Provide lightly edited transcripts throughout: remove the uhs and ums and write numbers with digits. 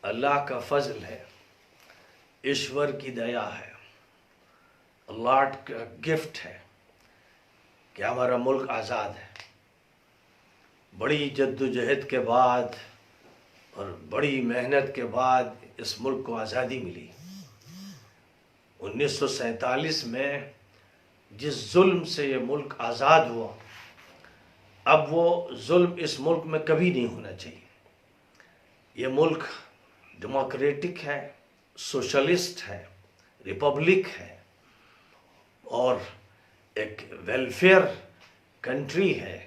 اللہ کا فضل ہے، ایشور کی دیا ہے، اللہ کا گفٹ ہے کہ ہمارا ملک آزاد ہے۔ بڑی جد و جہد کے بعد اور بڑی محنت کے بعد اس ملک کو آزادی ملی۔ 1947 میں جس ظلم سے یہ ملک آزاد ہوا، اب وہ ظلم اس ملک میں کبھی نہیں ہونا چاہیے۔ یہ ملک ڈیموکریٹک ہے، سوشلسٹ ہے، ریپبلک ہے اور ایک ویلفیئر کنٹری ہے۔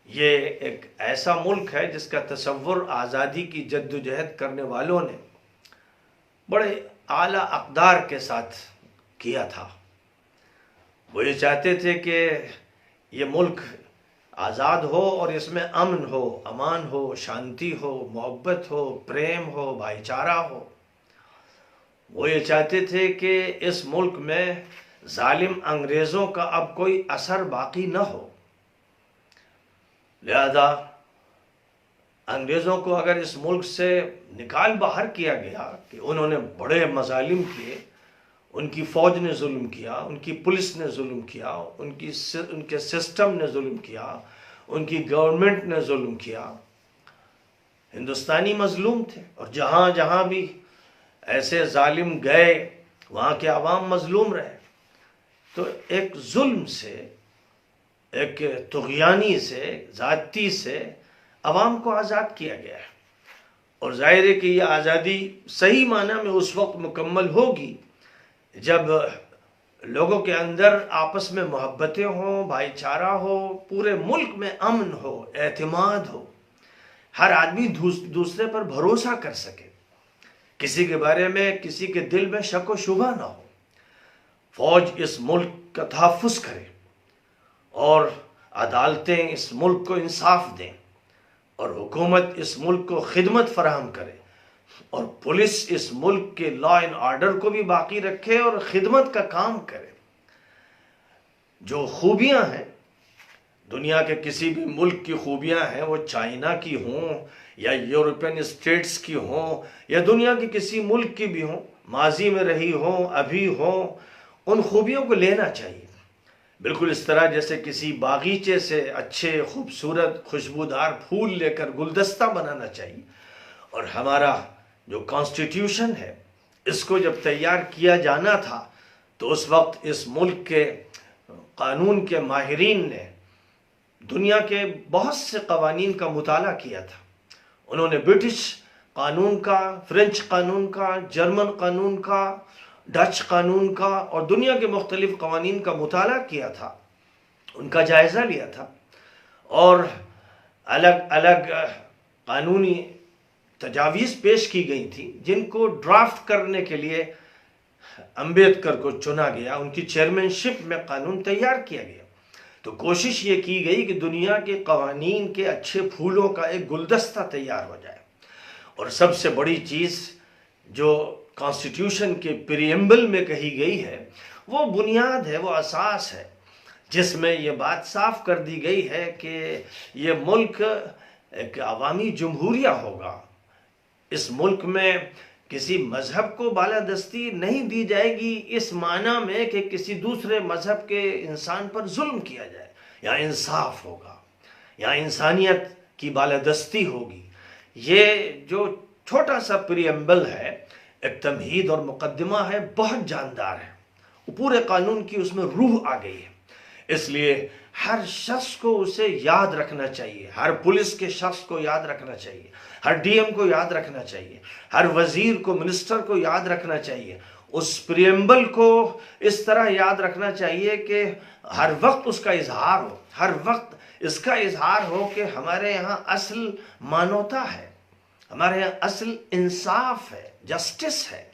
یہ ایک ایسا ملک ہے جس کا تصور آزادی کی جد و جہد کرنے والوں نے بڑے اعلیٰ اقدار کے ساتھ کیا تھا۔ وہ یہ چاہتے تھے کہ یہ ملک آزاد ہو اور اس میں امن ہو، امان ہو، شانتی ہو، محبت ہو، پریم ہو، بھائی چارہ ہو۔ وہ یہ چاہتے تھے کہ اس ملک میں ظالم انگریزوں کا اب کوئی اثر باقی نہ ہو۔ لہذا انگریزوں کو اگر اس ملک سے نکال باہر کیا گیا کہ انہوں نے بڑے مظالم کیے، ان کی فوج نے ظلم کیا، ان کی پولیس نے ظلم کیا، ان کے سسٹم نے ظلم کیا، ان کی گورنمنٹ نے ظلم کیا، ہندوستانی مظلوم تھے، اور جہاں جہاں بھی ایسے ظالم گئے وہاں کے عوام مظلوم رہے۔ تو ایک ظلم سے، ایک طغیانی سے، ذاتی سے عوام کو آزاد کیا گیا ہے، اور ظاہر ہے کہ یہ آزادی صحیح معنی میں اس وقت مکمل ہوگی جب لوگوں کے اندر آپس میں محبتیں ہوں، بھائی چارہ ہو، پورے ملک میں امن ہو، اعتماد ہو، ہر آدمی دوسرے پر بھروسہ کر سکے، کسی کے بارے میں کسی کے دل میں شک و شبہ نہ ہو۔ فوج اس ملک کا تحفظ کرے اور عدالتیں اس ملک کو انصاف دیں، اور حکومت اس ملک کو خدمت فراہم کرے، اور پولیس اس ملک کے لا اینڈ آرڈر کو بھی باقی رکھے اور خدمت کا کام کرے۔ جو خوبیاں ہیں دنیا کے کسی بھی ملک کی، خوبیاں ہیں، وہ چائنا کی ہوں یا یورپین اسٹیٹس کی ہوں یا دنیا کے کسی ملک کی بھی ہوں، ماضی میں رہی ہوں، ابھی ہوں، ان خوبیوں کو لینا چاہیے۔ بالکل اس طرح جیسے کسی باغیچے سے اچھے خوبصورت خوشبودار پھول لے کر گلدستہ بنانا چاہیے، اور ہمارا جو کانسٹیٹیوشن ہے اس کو جب تیار کیا جانا تھا تو اس وقت اس ملک کے قانون کے ماہرین نے دنیا کے بہت سے قوانین کا مطالعہ کیا تھا۔ انہوں نے برٹش قانون کا، فرنچ قانون کا، جرمن قانون کا، ڈچ قانون کا اور دنیا کے مختلف قوانین کا مطالعہ کیا تھا، ان کا جائزہ لیا تھا، اور الگ الگ قانونی تجاویز پیش کی گئی تھیں جن کو ڈرافٹ کرنے کے لیے امبیڈکر کو چنا گیا، ان کی چیئرمین میں قانون تیار کیا گیا۔ تو کوشش یہ کی گئی کہ دنیا کے قوانین کے اچھے پھولوں کا ایک گلدستہ تیار ہو جائے، اور سب سے بڑی چیز جو کانسٹیٹیوشن کے پریمبل میں کہی گئی ہے وہ بنیاد ہے، وہ اساس ہے، جس میں یہ بات صاف کر دی گئی ہے کہ یہ ملک ایک عوامی جمہوریہ ہوگا۔ اس ملک میں کسی مذہب کو بالادستی نہیں دی جائے گی اس معنی میں کہ کسی دوسرے مذہب کے انسان پر ظلم کیا جائے، یا انصاف ہوگا، یا انسانیت کی بالادستی ہوگی۔ یہ جو چھوٹا سا پریمبل ہے، ایک تمہید اور مقدمہ ہے، بہت جاندار ہے، وہ پورے قانون کی اس میں روح آ گئی ہے۔ اس لیے ہر شخص کو اسے یاد رکھنا چاہیے، ہر پولیس کے شخص کو یاد رکھنا چاہیے، ہر ڈی ایم کو یاد رکھنا چاہیے، ہر وزیر کو، منسٹر کو یاد رکھنا چاہیے، اس پریمبل کو اس طرح یاد رکھنا چاہیے کہ ہر وقت اس کا اظہار ہو، ہر وقت اس کا اظہار ہو کہ ہمارے یہاں اصل مانوتا ہے، ہمارے یہاں اصل انصاف ہے، جسٹس ہے،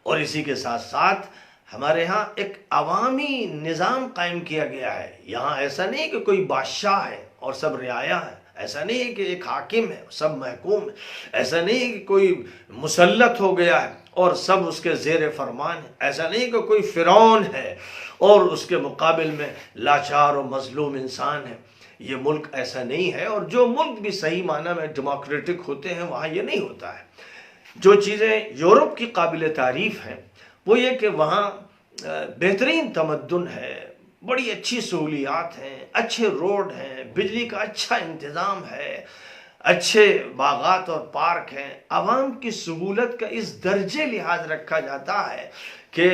اور اسی کے ساتھ ساتھ ہمارے ہاں ایک عوامی نظام قائم کیا گیا ہے۔ یہاں ایسا نہیں کہ کوئی بادشاہ ہے اور سب رعایا ہے، ایسا نہیں ہے کہ ایک حاکم ہے سب محکوم ہے، ایسا نہیں ہے کہ کوئی مسلط ہو گیا ہے اور سب اس کے زیر فرمان ہے، ایسا نہیں کہ کوئی فرعون ہے اور اس کے مقابل میں لاچار و مظلوم انسان ہے۔ یہ ملک ایسا نہیں ہے، اور جو ملک بھی صحیح معنی میں ڈیموکریٹک ہوتے ہیں وہاں یہ نہیں ہوتا ہے۔ جو چیزیں یورپ کی قابل تعریف ہیں وہ یہ کہ وہاں بہترین تمدن ہے، بڑی اچھی سہولیات ہیں، اچھے روڈ ہیں، بجلی کا اچھا انتظام ہے، اچھے باغات اور پارک ہیں، عوام کی سہولت کا اس درجے لحاظ رکھا جاتا ہے کہ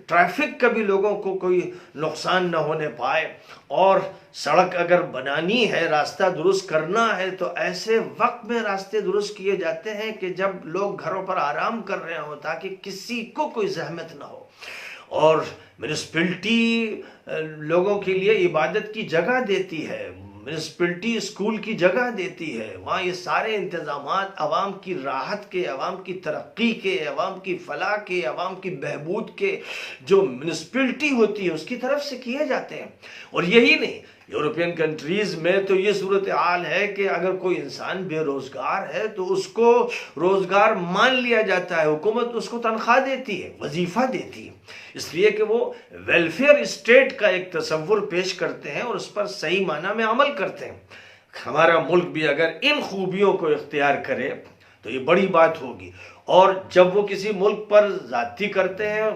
ٹریفک کا بھی لوگوں کو کوئی نقصان نہ ہونے پائے، اور سڑک اگر بنانی ہے، راستہ درست کرنا ہے تو ایسے وقت میں راستے درست کیے جاتے ہیں کہ جب لوگ گھروں پر آرام کر رہے ہوں تاکہ کسی کو کوئی زحمت نہ ہو۔ اور میونسپلٹی لوگوں کے لیے عبادت کی جگہ دیتی ہے، میونسپلٹی اسکول کی جگہ دیتی ہے، وہاں یہ سارے انتظامات عوام کی راحت کے، عوام کی ترقی کے، عوام کی فلاح کے، عوام کی بہبود کے جو میونسپلٹی ہوتی ہے اس کی طرف سے کیے جاتے ہیں۔ اور یہی نہیں، یورپین کنٹریز میں تو یہ صورتحال ہے کہ اگر کوئی انسان بے روزگار ہے تو اس کو روزگار مان لیا جاتا ہے، حکومت اس کو تنخواہ دیتی ہے، وظیفہ دیتی ہے، اس لیے کہ وہ ویلفیئر اسٹیٹ کا ایک تصور پیش کرتے ہیں اور اس پر صحیح معنی میں عمل کرتے ہیں۔ ہمارا ملک بھی اگر ان خوبیوں کو اختیار کرے تو یہ بڑی بات ہوگی، اور جب وہ کسی ملک پر زیادتی کرتے ہیں،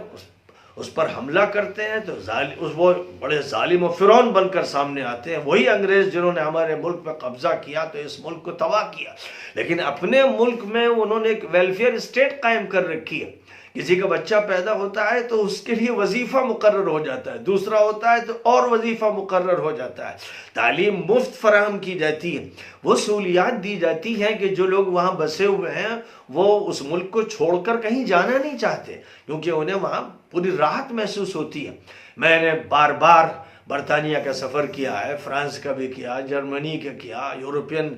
اس پر حملہ کرتے ہیں، تو وہ بڑے ظالم و فرعون بن کر سامنے آتے ہیں، وہی انگریز جنہوں نے ہمارے ملک پہ قبضہ کیا تو اس ملک کو تباہ کیا، لیکن اپنے ملک میں انہوں نے ایک ویلفیئر اسٹیٹ قائم کر رکھی ہے۔ کسی کا بچہ پیدا ہوتا ہے تو اس کے لیے وظیفہ مقرر ہو جاتا ہے، دوسرا ہوتا ہے تو اور وظیفہ مقرر ہو جاتا ہے، تعلیم مفت فراہم کی جاتی ہے، وہ سہولیات دی جاتی ہیں کہ جو لوگ وہاں بسے ہوئے ہیں وہ اس ملک کو چھوڑ کر کہیں جانا نہیں چاہتے، کیونکہ انہیں وہاں پوری راحت محسوس ہوتی ہے۔ میں نے بار بار برطانیہ کا سفر کیا ہے، فرانس کا بھی کیا، جرمنی کا کیا، یورپین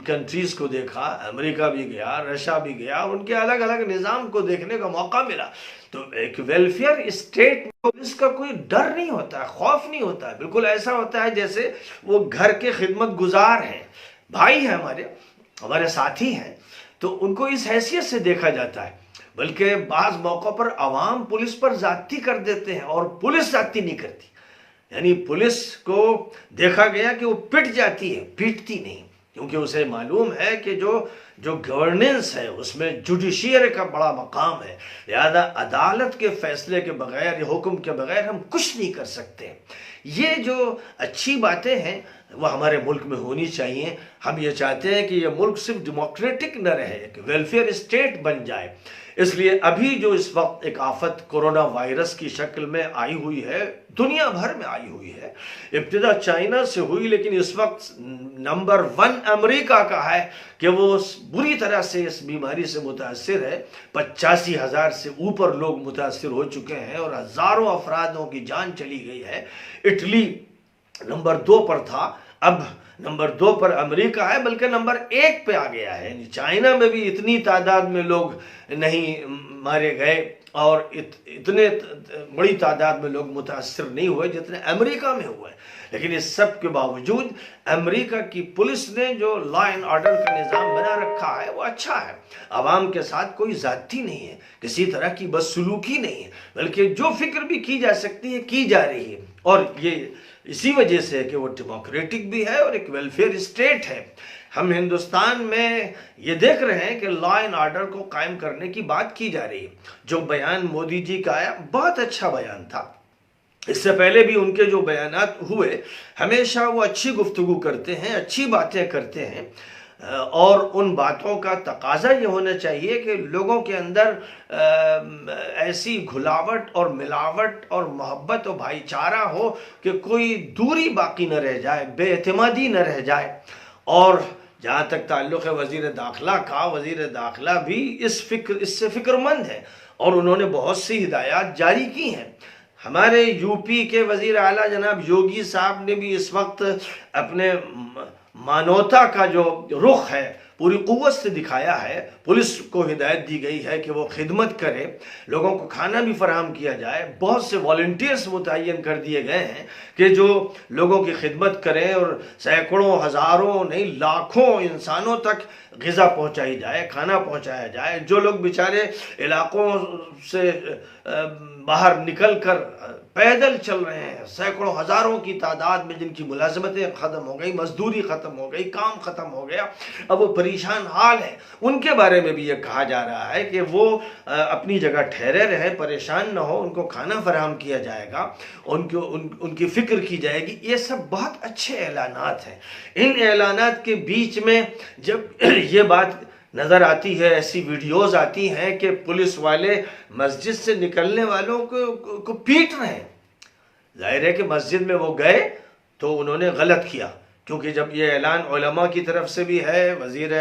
کنٹریز کو دیکھا، امریکہ بھی گیا، رشیا بھی گیا، اور ان کے الگ الگ نظام کو دیکھنے کا موقع ملا۔ تو ایک ویلفیئر اسٹیٹ میں اس کا کوئی ڈر نہیں ہوتا ہے، خوف نہیں ہوتا ہے، بالکل ایسا ہوتا ہے جیسے وہ گھر کے خدمت گزار ہیں، بھائی ہیں، ہمارے ساتھی ہیں، تو ان کو اس حیثیت سے دیکھا جاتا ہے۔ بلکہ بعض موقع پر عوام پولیس پر زیادتی کر دیتے ہیں، اور پولیس زیادتی نہیں کرتی، یعنی پولیس کو دیکھا گیا کہ وہ پٹ جاتی ہے، پیٹتی نہیں، کیونکہ اسے معلوم ہے کہ جو گورننس ہے اس میں جوڈیشیئر کا بڑا مقام ہے، لہذا عدالت کے فیصلے کے بغیر یا حکم کے بغیر ہم کچھ نہیں کر سکتے۔ یہ جو اچھی باتیں ہیں وہ ہمارے ملک میں ہونی چاہیے۔ ہم یہ چاہتے ہیں کہ یہ ملک صرف ڈیموکریٹک نہ رہے، کہ ویلفیئر اسٹیٹ بن جائے۔ اس لیے ابھی جو اس وقت ایک آفت کورونا وائرس کی شکل میں آئی ہوئی ہے، دنیا بھر میں آئی ہوئی ہے، ابتدا چائنا سے ہوئی، لیکن اس وقت نمبر 1 امریکہ کا ہے کہ وہ بری طرح سے اس بیماری سے متاثر ہے۔ 85,000 سے اوپر لوگ متاثر ہو چکے ہیں اور ہزاروں افرادوں کی جان چلی گئی ہے۔ اٹلی نمبر 2 پر تھا، اب نمبر 2 پر امریکہ ہے، بلکہ نمبر 1 پہ آ گیا ہے۔ چائنا میں بھی اتنی تعداد میں لوگ نہیں مارے گئے اور اتنے بڑی تعداد میں لوگ متاثر نہیں ہوئے جتنے امریکہ میں ہوئے، لیکن اس سب کے باوجود امریکہ کی پولیس نے جو لا اینڈ آرڈر کا نظام بنا رکھا ہے وہ اچھا ہے۔ عوام کے ساتھ کوئی زیادتی نہیں ہے، کسی طرح کی بدسلوکی نہیں ہے، بلکہ جو فکر بھی کی جا سکتی ہے کی جا رہی ہے، اور یہ اسی وجہ سے کہ وہ ڈیموکریٹک بھی ہے اور ایک ویلفیئر اسٹیٹ ہے۔ ہم ہندوستان میں یہ دیکھ رہے ہیں کہ لا اینڈ آرڈر کو قائم کرنے کی بات کی جا رہی ہے۔ جو بیان مودی جی کا آیا بہت اچھا بیان تھا، اس سے پہلے بھی ان کے جو بیانات ہوئے ہمیشہ وہ اچھی گفتگو کرتے ہیں، اچھی باتیں کرتے ہیں، اور ان باتوں کا تقاضا یہ ہونا چاہیے کہ لوگوں کے اندر ایسی گھلاوٹ اور ملاوٹ اور محبت و بھائی چارہ ہو کہ کوئی دوری باقی نہ رہ جائے، بے اعتمادی نہ رہ جائے۔ اور جہاں تک تعلق ہے وزیر داخلہ کا، وزیر داخلہ بھی اس سے فکر مند ہے اور انہوں نے بہت سی ہدایات جاری کی ہیں۔ ہمارے یو پی کے وزیر اعلیٰ جناب یوگی صاحب نے بھی اس وقت اپنے مانوتا کا جو رخ ہے پوری قوت سے دکھایا ہے، پولیس کو ہدایت دی گئی ہے کہ وہ خدمت کرے، لوگوں کو کھانا بھی فراہم کیا جائے۔ بہت سے والنٹیئرز متعین کر دیے گئے ہیں کہ جو لوگوں کی خدمت کریں اور سینکڑوں، ہزاروں نہیں لاکھوں انسانوں تک غذا پہنچائی جائے، کھانا پہنچایا جائے۔ جو لوگ بیچارے علاقوں سے باہر نکل کر پیدل چل رہے ہیں، سینکڑوں ہزاروں کی تعداد میں، جن کی ملازمتیں ختم ہو گئی، مزدوری ختم ہو گئی، کام ختم ہو گیا، اب وہ پریشان حال ہیں، ان کے بارے میں بھی یہ کہا جا رہا ہے کہ وہ اپنی جگہ ٹھہرے رہیں، پریشان نہ ہو، ان کو کھانا فراہم کیا جائے گا، ان کی فکر کی جائے گی۔ یہ سب بہت اچھے اعلانات ہیں۔ ان اعلانات کے بیچ میں جب یہ بات نظر آتی ہے، ایسی ویڈیوز آتی ہیں کہ پولیس والے مسجد سے نکلنے والوں کو پیٹ رہے ہیں، ظاہر ہے کہ مسجد میں وہ گئے تو انہوں نے غلط کیا، کیونکہ جب یہ اعلان علماء کی طرف سے بھی ہے، وزیر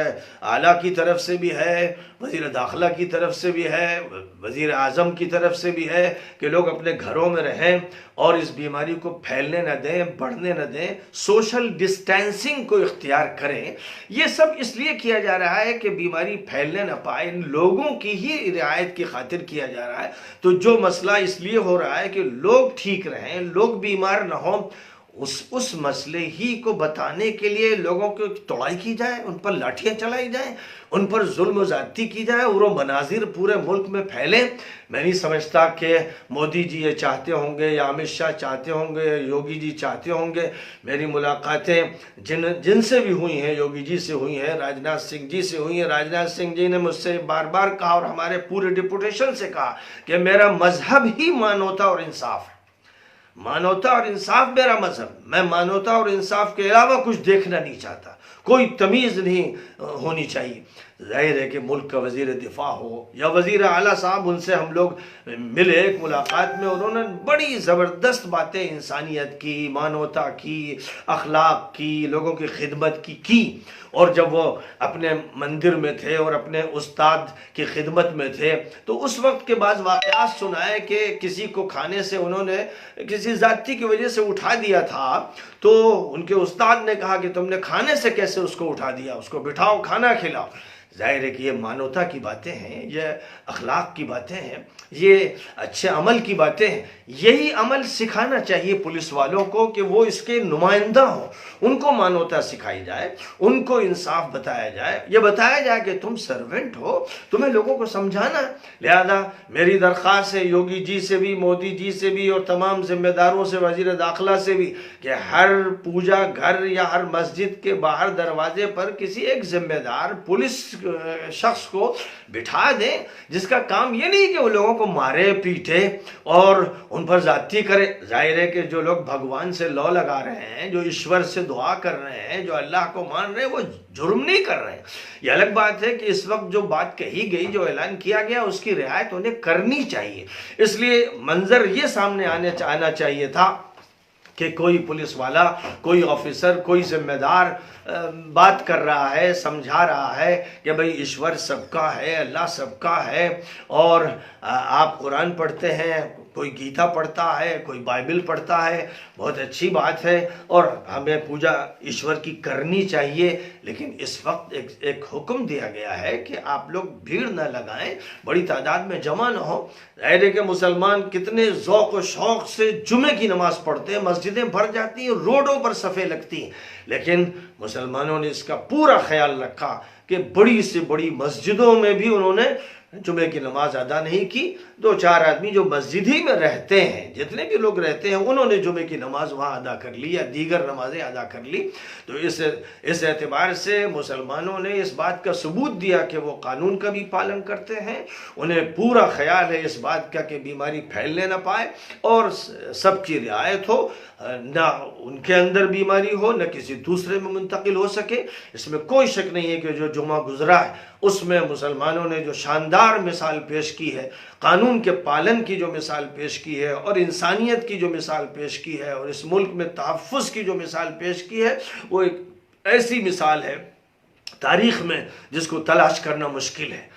اعلیٰ کی طرف سے بھی ہے، وزیر داخلہ کی طرف سے بھی ہے، وزیر اعظم کی طرف سے بھی ہے کہ لوگ اپنے گھروں میں رہیں اور اس بیماری کو پھیلنے نہ دیں، بڑھنے نہ دیں، سوشل ڈسٹینسنگ کو اختیار کریں۔ یہ سب اس لیے کیا جا رہا ہے کہ بیماری پھیلنے نہ پائے، ان لوگوں کی ہی رعایت کی خاطر کیا جا رہا ہے۔ تو جو مسئلہ اس لیے ہو رہا ہے کہ لوگ ٹھیک رہیں، لوگ بیمار نہ ہوں، اس مسئلے ہی کو بتانے کے لیے لوگوں کو توڑائی کی جائے، ان پر لاٹھیاں چلائی جائیں، ان پر ظلم و زیادتی کی جائے اور وہ مناظر پورے ملک میں پھیلیں۔ میں نہیں سمجھتا کہ مودی جی یہ چاہتے ہوں گے یا امت شاہ چاہتے ہوں گے یا یوگی جی چاہتے ہوں گے۔ میری ملاقاتیں جن سے بھی ہوئی ہیں، یوگی جی سے ہوئی ہیں، راجناتھ سنگھ جی سے ہوئی ہیں۔ راجناتھ سنگھ جی نے مجھ سے بار بار کہا اور ہمارے پورے ڈپوٹیشن سے کہا کہ میرا مذہب ہی مانوتا اور انصاف ہے، مانوتا اور انصاف میرا مذہب، میں مانوتا اور انصاف کے علاوہ کچھ دیکھنا نہیں چاہتا، کوئی تمیز نہیں ہونی چاہیے۔ ظاہر ہے کہ ملک کا وزیر دفاع ہو یا وزیر اعلیٰ صاحب، ان سے ہم لوگ ملے ایک ملاقات میں، انہوں نے بڑی زبردست باتیں انسانیت کی، مانوتا کی، اخلاق کی، لوگوں کی خدمت کی۔ اور جب وہ اپنے مندر میں تھے اور اپنے استاد کی خدمت میں تھے تو اس وقت کے بعض واقعات سنائے کہ کسی کو کھانے سے انہوں نے کسی ذاتی کی وجہ سے اٹھا دیا تھا، تو ان کے استاد نے کہا کہ تم نے کھانے سے کیسے اس کو اٹھا دیا، اس کو بٹھاؤ، کھانا کھلاؤ۔ ظاہر ہے کہ یہ مانوتا کی باتیں ہیں، یہ اخلاق کی باتیں ہیں، یہ اچھے عمل کی باتیں ہیں۔ یہی عمل سکھانا چاہیے پولیس والوں کو کہ وہ اس کے نمائندہ ہوں، ان کو مانوتا سکھائی جائے، ان کو انصاف بتایا جائے، یہ بتایا جائے کہ تم سرونٹ ہو، تمہیں لوگوں کو سمجھانا ہے۔ لہذا میری درخواست ہے یوگی جی سے بھی، مودی جی سے بھی اور تمام ذمہ داروں سے، وزیر داخلہ سے بھی، کہ ہر پوجا گھر یا ہر مسجد کے باہر دروازے پر کسی ایک ذمہ دار پولیس شخص کو بٹھا دیں، جس کا کام یہ نہیں کہ وہ لوگوں کو مارے پیٹے اور ان پر زیادتی کرے۔ ظاہر ہے کہ جو لوگ بھگوان سے لو لگا رہے ہیں، جو ایشور سے دعا کر رہے ہیں، جو اللہ کو مان رہے ہیں، وہ جرم نہیں کر رہے ہیں۔ یہ الگ بات ہے کہ اس وقت جو بات کہی گئی، جو اعلان کیا گیا، اس کی رعایت انہیں کرنی چاہیے۔ اس لیے منظر یہ سامنے آنا چاہیے تھا کہ کوئی پولیس والا، کوئی آفیسر، کوئی ذمہ دار بات کر رہا ہے، سمجھا رہا ہے کہ بھئی ایشور سب کا ہے، اللہ سب کا ہے، اور آپ قرآن پڑھتے ہیں، کوئی گیتا پڑھتا ہے، کوئی بائبل پڑھتا ہے، بہت اچھی بات ہے، اور ہمیں پوجا ایشور کی کرنی چاہیے۔ لیکن اس وقت ایک حکم دیا گیا ہے کہ آپ لوگ بھیڑ نہ لگائیں، بڑی تعداد میں جمع نہ ہو۔ ظاہر ہے کہ مسلمان کتنے ذوق و شوق سے جمعے کی نماز پڑھتے ہیں، مسجدیں بھر جاتی ہیں، روڈوں پر صفیں لگتی ہیں، لیکن مسلمانوں نے اس کا پورا خیال رکھا کہ بڑی سے بڑی مسجدوں میں بھی انہوں نے جمعے کی نماز ادا نہیں کی۔ 2-4 آدمی جو مسجد ہی میں رہتے ہیں، جتنے بھی لوگ رہتے ہیں، انہوں نے جمعے کی نماز وہاں ادا کر لی یا دیگر نمازیں ادا کر لی۔ تو اس اعتبار سے مسلمانوں نے اس بات کا ثبوت دیا کہ وہ قانون کا بھی پالن کرتے ہیں، انہیں پورا خیال ہے اس بات کا کہ بیماری پھیلنے نہ پائے اور سب کی رعایت ہو، نہ ان کے اندر بیماری ہو، نہ کسی دوسرے میں منتقل ہو سکے۔ اس میں کوئی شک نہیں ہے کہ جو جمعہ گزرا ہے اس میں مسلمانوں نے جو شاندار مثال پیش کی ہے، قانون کے پالن کی جو مثال پیش کی ہے اور انسانیت کی جو مثال پیش کی ہے اور اس ملک میں تحفظ کی جو مثال پیش کی ہے، وہ ایک ایسی مثال ہے تاریخ میں جس کو تلاش کرنا مشکل ہے۔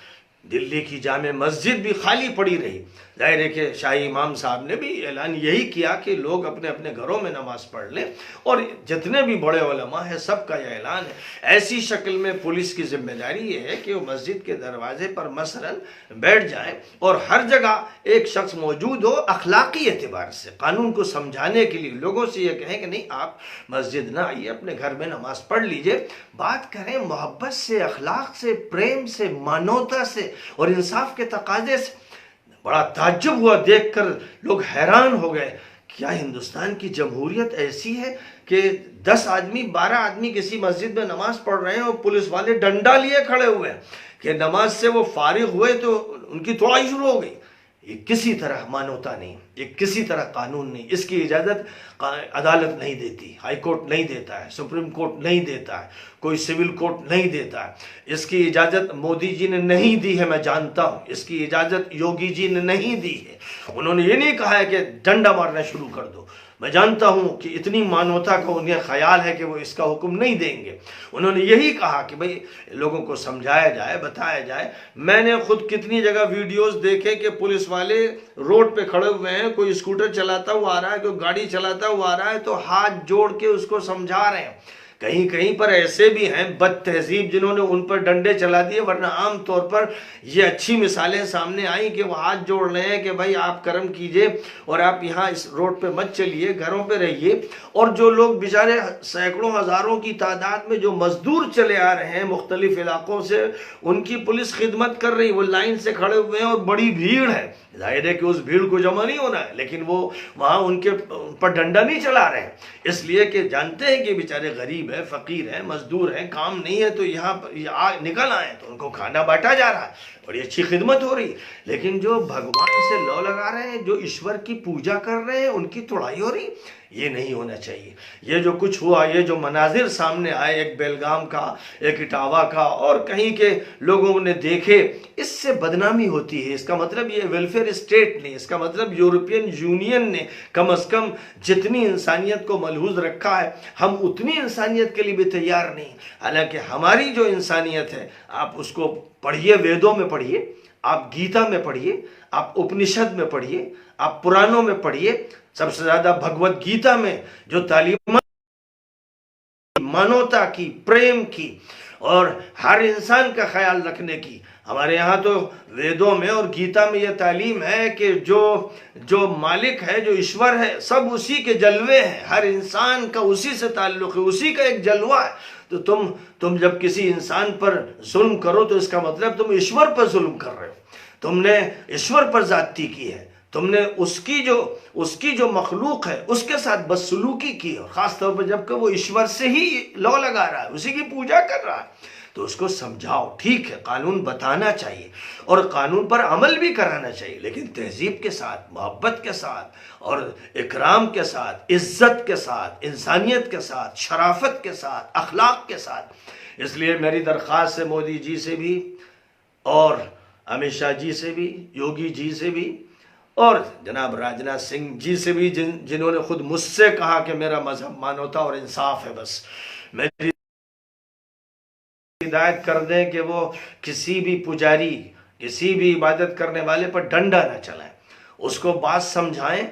دلی کی جامع مسجد بھی خالی پڑی رہی. ظاہر ہے کہ شاہی امام صاحب نے بھی اعلان یہی کیا کہ لوگ اپنے اپنے گھروں میں نماز پڑھ لیں، اور جتنے بھی بڑے علماء ہیں سب کا یہ اعلان ہے. ایسی شکل میں پولیس کی ذمہ داری یہ ہے کہ وہ مسجد کے دروازے پر مثلاً بیٹھ جائیں اور ہر جگہ ایک شخص موجود ہو، اخلاقی اعتبار سے قانون کو سمجھانے کے لیے لوگوں سے یہ کہیں کہ نہیں آپ مسجد نہ آئیے، اپنے گھر میں نماز پڑھ لیجئے. بات کریں محبت سے، اخلاق سے، پریم سے، مانوتا سے اور انصاف کے تقاضے سے. بڑا تعجب ہوا دیکھ کر، لوگ حیران ہو گئے. کیا ہندوستان کی جمہوریت ایسی ہے کہ 10 آدمی 12 آدمی کسی مسجد میں نماز پڑھ رہے ہیں اور پولیس والے ڈنڈا لیے کھڑے ہوئے ہیں کہ نماز سے وہ فارغ ہوئے تو ان کی توڑائی شروع ہو گئی؟ یہ کسی طرح مانوتا نہیں، یہ کسی طرح قانون نہیں. اس کی اجازت عدالت نہیں دیتی، ہائی کورٹ نہیں دیتا ہے، سپریم کورٹ نہیں دیتا ہے، کوئی سول کورٹ نہیں دیتا ہے. اس کی اجازت مودی جی نے نہیں دی ہے، میں جانتا ہوں. اس کی اجازت یوگی جی نے نہیں دی ہے. انہوں نے یہ نہیں کہا ہے کہ ڈنڈا مارنا شروع کر دو. میں جانتا ہوں کہ اتنی مانوتا کا انہیں خیال ہے کہ وہ اس کا حکم نہیں دیں گے. انہوں نے یہی کہا کہ بھئی لوگوں کو سمجھایا جائے، بتایا جائے. میں نے خود کتنی جگہ ویڈیوز دیکھے کہ پولیس والے روڈ پہ کھڑے ہوئے ہیں، کوئی اسکوٹر چلاتا ہوا آ رہا ہے، کوئی گاڑی چلاتا ہوا آ رہا ہے تو ہاتھ جوڑ کے اس کو سمجھا رہے ہیں. کہیں کہیں پر ایسے بھی ہیں بد تہذیب جنہوں نے ان پر ڈنڈے چلا دیے، ورنہ عام طور پر یہ اچھی مثالیں سامنے آئیں کہ وہ ہاتھ جوڑ رہے ہیں کہ بھائی آپ کرم کیجئے اور آپ یہاں اس روڈ پہ مت چلیے، گھروں پہ رہیے. اور جو لوگ بیچارے سینکڑوں ہزاروں کی تعداد میں جو مزدور چلے آ رہے ہیں مختلف علاقوں سے، ان کی پولیس خدمت کر رہی، وہ لائن سے کھڑے ہوئے ہیں اور بڑی بھیڑ ہے. ظاہر ہے کہ اس بھیڑ کو جمع نہیں ہونا ہے، لیکن وہ وہاں ان پر ڈنڈا نہیں چلا رہے ہیں، اس لیے کہ جانتے ہیں کہ بیچارے غریب ہیں، فقیر ہیں، مزدور ہیں، کام نہیں ہے تو یہاں نکل آئے تو ان کو کھانا بانٹا جا رہا ہے، بڑی اچھی خدمت ہو رہی. لیکن جو بھگوان سے لو لگا رہے ہیں، جو ایشور کی پوجا کر رہے ہیں، ان کی توڑائی ہو رہی. یہ نہیں ہونا چاہیے. یہ جو کچھ ہوا، یہ جو مناظر سامنے آئے، ایک بیلگام کا، ایک اٹاوا کا اور کہیں کے لوگوں نے دیکھے، اس سے بدنامی ہوتی ہے. اس کا مطلب یہ ویلفیئر اسٹیٹ نے، اس کا مطلب یورپین یونین نے کم از کم جتنی انسانیت کو ملحوظ رکھا ہے، ہم اتنی انسانیت کے لیے بھی تیار نہیں. حالانکہ ہماری جو انسانیت ہے، آپ اس کو پڑھیے، ویدوں میں پڑھیے، آپ گیتا میں پڑھیے، آپ اپنشد میں پڑھیے، آپ پرانوں میں پڑھیے. سب سے زیادہ بھگوت گیتا میں جو تعلیمات مانوتا کی، پریم کی اور ہر انسان کا خیال رکھنے کی، ہمارے یہاں تو ویدوں میں اور گیتا میں یہ تعلیم ہے کہ جو مالک ہے، جو ایشور ہے، سب اسی کے جلوے ہیں. ہر انسان کا اسی سے تعلق ہے، اسی کا ایک جلوہ ہے. تو تم جب کسی انسان پر ظلم کرو تو اس کا مطلب تم ایشور پر ظلم کر رہے ہو. تم نے ایشور پر زیادتی کی ہے، تم نے اس کی جو مخلوق ہے اس کے ساتھ بدسلوکی کی ہے، خاص طور پر جب کہ وہ ایشور سے ہی لو لگا رہا ہے، اسی کی پوجا کر رہا ہے. تو اس کو سمجھاؤ. ٹھیک ہے، قانون بتانا چاہیے اور قانون پر عمل بھی کرانا چاہیے، لیکن تہذیب کے ساتھ، محبت کے ساتھ اور اکرام کے ساتھ، عزت کے ساتھ، انسانیت کے ساتھ، شرافت کے ساتھ، اخلاق کے ساتھ. اس لیے میری درخواست ہے مودی جی سے بھی اور امت شاہ جی سے بھی، یوگی جی سے بھی اور جناب راجناتھ سنگھ جی سے بھی، جنہوں نے خود مجھ سے کہا کہ میرا مذہب مانوتا اور انصاف ہے. بس میری ہدایت کر دیں کہ وہ کسی بھی پجاری، کسی بھی عبادت کرنے والے پر ڈنڈا نہ چلائیں، اس کو بات سمجھائیں.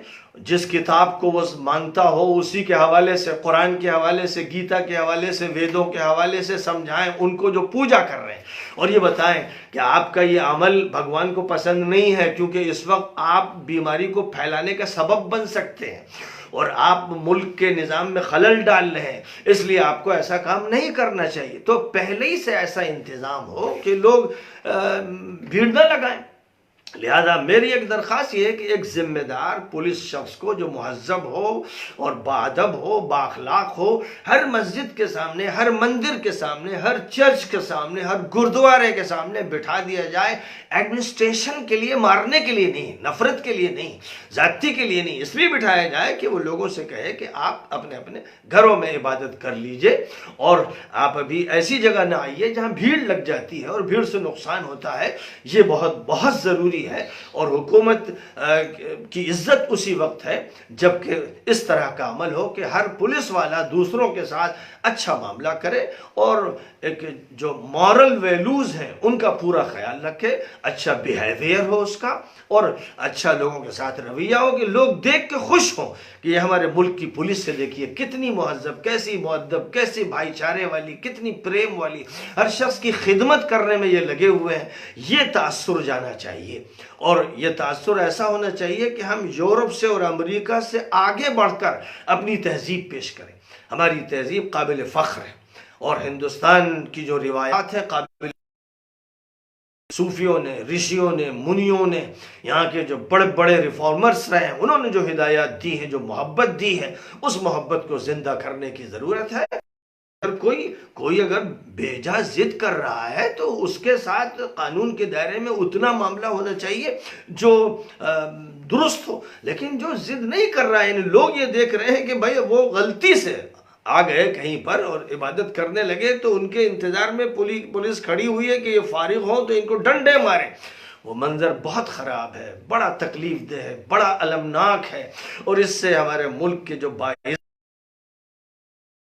جس کتاب کو وہ مانتا ہو اسی کے حوالے سے، قرآن کے حوالے سے، گیتا کے حوالے سے، ویدوں کے حوالے سے سمجھائیں ان کو جو پوجا کر رہے ہیں، اور یہ بتائیں کہ آپ کا یہ عمل بھگوان کو پسند نہیں ہے، کیونکہ اس وقت آپ بیماری کو پھیلانے کا سبب بن سکتے ہیں اور آپ ملک کے نظام میں خلل ڈال رہے ہیں، اس لیے آپ کو ایسا کام نہیں کرنا چاہیے. تو پہلے ہی سے ایسا انتظام ہو کہ لوگ بھیڑ نہ لگائیں. لہذا میری ایک درخواست یہ ہے کہ ایک ذمہ دار پولیس شخص کو جو مہذب ہو اور باادب ہو، بااخلاق ہو، ہر مسجد کے سامنے، ہر مندر کے سامنے، ہر چرچ کے سامنے، ہر گردوارے کے سامنے بٹھا دیا جائے. ایڈمنسٹریشن کے لیے، مارنے کے لیے نہیں، نفرت کے لیے نہیں، ذاتی کے لیے نہیں، اس لیے بٹھایا جائے کہ وہ لوگوں سے کہے کہ آپ اپنے اپنے گھروں میں عبادت کر لیجئے اور آپ ابھی ایسی جگہ نہ آئیے جہاں بھیڑ لگ جاتی ہے اور بھیڑ سے نقصان ہوتا ہے. یہ بہت ضروری ہوتی ہے اور حکومت کی عزت اسی وقت ہے جب کہ اس طرح کا عمل ہو کہ ہر پولیس والا دوسروں کے ساتھ اچھا معاملہ کرے اور ایک جو مورل ویلیوز ہیں ان کا پورا خیال رکھے، اچھا بیہیویئر ہو اس کا، اور اچھا لوگوں کے ساتھ رویہ ہو کہ لوگ دیکھ کے خوش ہوں کہ یہ ہمارے ملک کی پولیس سے دیکھیے کتنی مہذب، کیسی مؤدب، کیسی بھائی چارے والی، کتنی پریم والی، ہر شخص کی خدمت کرنے میں یہ لگے ہوئے ہیں۔ یہ تاثر جانا چاہیے، اور یہ تاثر ایسا ہونا چاہیے کہ ہم یورپ سے اور امریکہ سے آگے بڑھ کر اپنی تہذیب پیش کریں۔ ہماری تہذیب قابل فخر ہے، اور ہندوستان کی جو روایات ہے قابل، صوفیوں نے، رشیوں نے، منیوں نے، یہاں کے جو بڑے بڑے ریفارمرز رہے ہیں، انہوں نے جو ہدایات دی ہیں، جو محبت دی ہے، اس محبت کو زندہ کرنے کی ضرورت ہے۔ اگر کوئی اگر بیجا ضد کر رہا ہے تو اس کے ساتھ قانون کے دائرے میں اتنا معاملہ ہونا چاہیے جو درست ہو، لیکن جو ضد نہیں کر رہا ہے، یعنی لوگ یہ دیکھ رہے ہیں کہ بھائی وہ غلطی سے آ گئے کہیں پر اور عبادت کرنے لگے تو ان کے انتظار میں پولیس کھڑی ہوئی ہے کہ یہ فارغ ہوں تو ان کو ڈنڈے ماریں، وہ منظر بہت خراب ہے، بڑا تکلیف دہ ہے، بڑا المناک ہے، اور اس سے ہمارے ملک کے جو باعث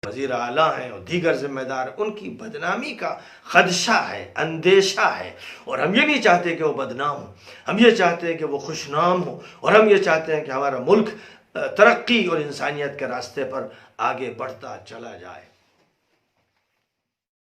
وزیر اعلیٰ ہیں اور دیگر ذمہ دار، ان کی بدنامی کا خدشہ ہے، اندیشہ ہے، اور ہم یہ نہیں چاہتے کہ وہ بدنام ہوں، ہم یہ چاہتے ہیں کہ وہ خوشنام ہوں، اور ہم یہ چاہتے ہیں کہ ہمارا ملک ترقی اور انسانیت کے راستے پر آگے بڑھتا چلا جائے۔